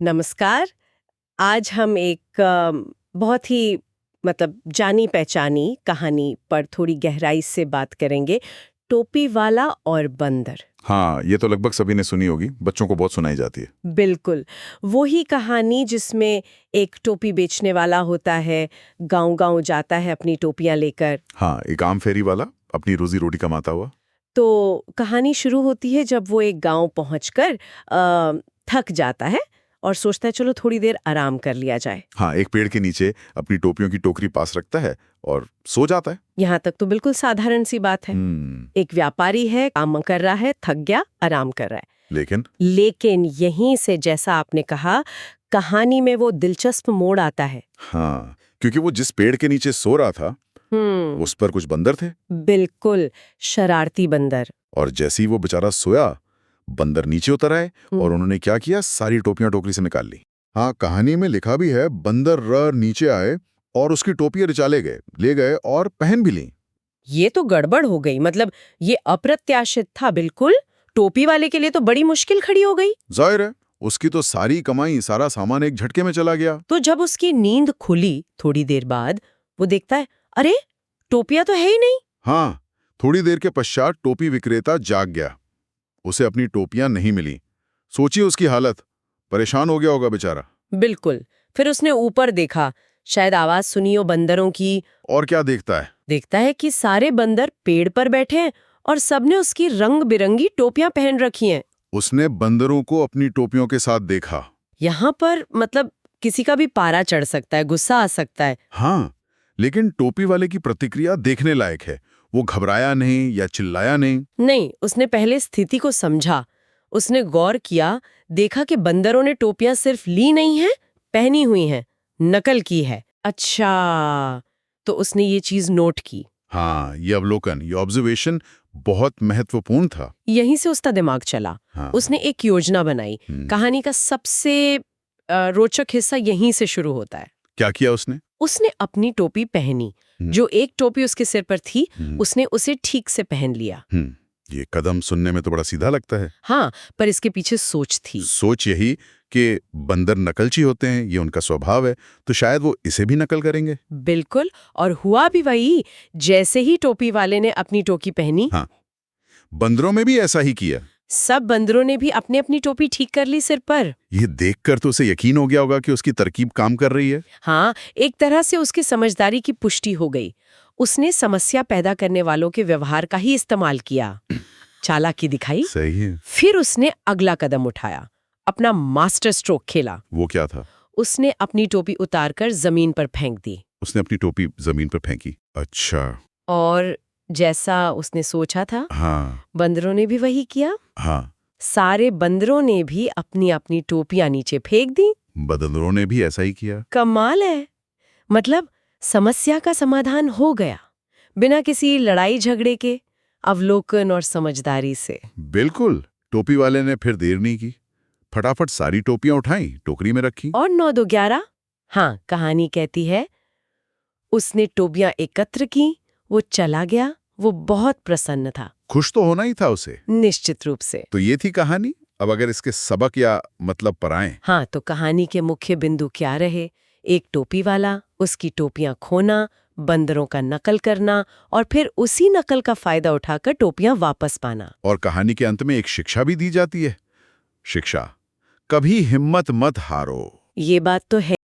नमस्कार। आज हम एक बहुत ही जानी पहचानी कहानी पर थोड़ी गहराई से बात करेंगे। टोपी वाला और बंदर। हाँ, ये तो लगभग सभी ने सुनी होगी, बच्चों को बहुत सुनाई जाती है। बिल्कुल, वही कहानी जिसमें एक टोपी बेचने वाला होता है, गांव-गांव जाता है अपनी टोपियां लेकर। हाँ, एक आम फेरी वाला अपनी रोजी रोटी कमाता हुआ। तो कहानी शुरू होती है जब वो एक गांव पहुंचकर थक जाता है और सोचता है चलो थोड़ी देर आराम कर लिया जाए। हाँ, एक पेड़ के नीचे अपनी टोपियों की टोकरी पास रखता है और सो जाता है। यहाँ तक तो बिल्कुल साधारण सी बात है। एक व्यापारी है, काम कर रहा है, थक गया, आराम कर रहा है। लेकिन यहीं से, जैसा आपने कहा, कहानी में वो दिलचस्प मोड़ आता है। हाँ, क्योंकि वो जिस पेड़ के नीचे सो रहा था उस पर कुछ बंदर थे। बिल्कुल, शरारती बंदर। और जैसे ही वो बेचारा सोया, बंदर नीचे उतर आए और उन्होंने क्या किया, सारी टोपियां टोकरी से निकाल ली। हाँ, कहानी में लिखा भी है, बंदर नीचे आए और उसकी टोपियां रिचाले गए, ले गए और पहन भी ली। ये तो गड़बड़ हो गई। ये अप्रत्याशित था बिल्कुल। टोपी वाले के लिए तो बड़ी मुश्किल खड़ी हो गई। जाहिर है, उसकी तो सारी कमाई, सारा सामान एक झटके में चला गया। तो जब उसकी नींद खुली थोड़ी देर बाद, वो देखता है, अरे टोपियां तो है ही नहीं। हाँ, थोड़ी देर के पश्चात टोपी विक्रेता जाग गया। उसे अपनी टोपियां नहीं मिली। सोचिए उसकी हालत, परेशान हो गया होगा बेचारा। बिल्कुल। फिर उसने ऊपर देखा, शायद आवाज सुनी हो बंदरों की। और क्या देखता है? देखता है कि सारे बंदर पेड़ पर बैठे हैं और सबने उसकी रंग बिरंगी टोपियां पहन रखी हैं। उसने बंदरों को अपनी टोपियों के साथ देखा। यहाँ पर किसी का भी पारा चढ़ सकता है, गुस्सा आ सकता है। हाँ, लेकिन टोपी वाले की प्रतिक्रिया देखने लायक है। वो घबराया नहीं या चिल्लाया नहीं। नहीं, उसने पहले स्थिति को समझा। उसने गौर किया, देखा कि बंदरों ने टोपियां सिर्फ ली नहीं हैं, पहनी हुई हैं, नकल की है। अच्छा, तो उसने ये चीज नोट की। हाँ, ये अवलोकन, ये ऑब्जर्वेशन बहुत महत्वपूर्ण था। यहीं से उसका दिमाग चला। हाँ। उसने एक योजना बनाई। कहानी का सबसे रोचक हिस्सा यहीं से शुरू होता है। क्या किया उसने? उसने अपनी टोपी पहनी। जो एक टोपी उसके सिर पर थी, उसने उसे ठीक से पहन लिया। ये कदम सुनने में तो बड़ा सीधा लगता है। हाँ, पर इसके पीछे सोच थी। सोच यही कि बंदर नकलची होते हैं, ये उनका स्वभाव है, तो शायद वो इसे भी नकल करेंगे। बिल्कुल, और हुआ भी वही। जैसे ही टोपी वाले ने अपनी टोपी पहनी, हाँ, बंदरों में भी ऐसा ही किया। सब बंदरों ने भी अपनी अपनी टोपी ठीक कर ली सिर पर। ये देखकर तो उसे यकीन हो गया होगा कि उसकी तरकीब काम कर रही है। हाँ, एक तरह से उसकी समझदारी की पुष्टि हो गई। उसने समस्या पैदा करने वालों के व्यवहार का ही इस्तेमाल किया, चालाकी दिखाई। सही है। फिर उसने अगला कदम उठाया, अपना मास्टर स्ट्रोक खेला। वो क्या था? उसने अपनी टोपी उतारकर जमीन पर फेंक दी। उसने अपनी टोपी जमीन पर फेंकी। अच्छा। और जैसा उसने सोचा था, हाँ। बंदरों ने भी वही किया। हाँ, सारे बंदरों ने भी अपनी अपनी टोपियां नीचे फेंक दी। बंदरों ने भी ऐसा ही किया। कमाल है। समस्या का समाधान हो गया, बिना किसी लड़ाई झगड़े के, अवलोकन और समझदारी से। बिल्कुल। टोपी वाले ने फिर देर नहीं की, फटाफट सारी टोपियां उठाई, टोकरी में रखी। और 9-2-11। हाँ, कहानी कहती है, उसने टोपियां एकत्र की, वो चला गया। वो बहुत प्रसन्न था। खुश तो होना ही था उसे। निश्चित रूप से। तो ये थी कहानी। अब अगर इसके सबक या मतलब पराएं। हाँ, तो कहानी के मुख्य बिंदु क्या रहे? एक टोपी वाला, उसकी टोपियां खोना, बंदरों का नकल करना और फिर उसी नकल का फायदा उठाकर टोपियां वापस पाना। और कहानी के अंत में एक शिक्षा भी दी जाती है। शिक्षा, कभी हिम्मत मत हारो। ये बात तो है।